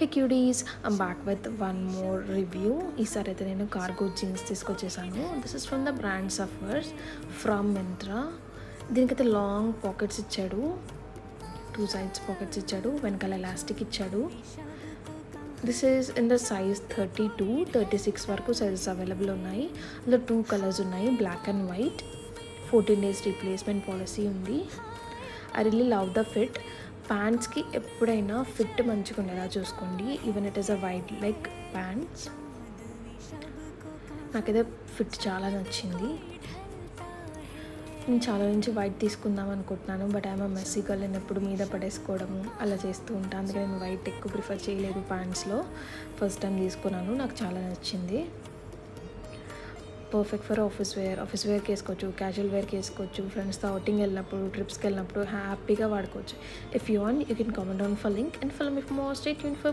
Hey cuties, I'm back with one more review. ఈసారి అయితే నేను కార్గో జీన్స్ తీసుకొచ్చేసాను. This is from the brand సఫర్స్ ఫ్రమ్ మింత్రా. దీనికైతే లాంగ్ పాకెట్స్ ఇచ్చాడు, 2 సైడ్స్ పాకెట్స్ ఇచ్చాడు, వెనకాల ఎలాస్టిక్ ఇచ్చాడు. This is in the size 32-36 వరకు సైజెస్ అవైలబుల్ ఉన్నాయి. అందులో 2 కలర్స్ ఉన్నాయి, black and white. 14 days replacement policy ఉంది. I really love the fit. ప్యాంట్స్కి ఎప్పుడైనా ఫిట్ మంచిగా ఉండేలా చూసుకోండి, even it is a wide leg pants. నాకైతే ఫిట్ చాలా నచ్చింది. నేను చాలా నుంచి వైట్ తీసుకుందాం అనుకుంటున్నాను, బట్ ఐఎమ్ మెస్సీ గర్ల్, నేను ఎప్పుడు మీద పడేసుకోవడము అలా చేస్తూ ఉంటాను. అందుకే నేను వైట్ ఎక్కువ ప్రిఫర్ చేయలేదు ప్యాంట్స్లో. ఫస్ట్ టైం తీసుకున్నాను, నాకు చాలా నచ్చింది. పర్ఫెక్ట్ ఫర్ ఆఫీస్ వేర్కి వేసుకోవచ్చు, క్యాజువల్ వేర్కి వేసుకోవచ్చు, ఫ్రెండ్స్తో అవుటింగ్ వెళ్ళినప్పుడు, ట్రిప్స్కి వెళ్ళినప్పుడు హ్యాపీగా వాడుకోవచ్చు. If you want you can comment down for link and follow me for more. Stay tuned for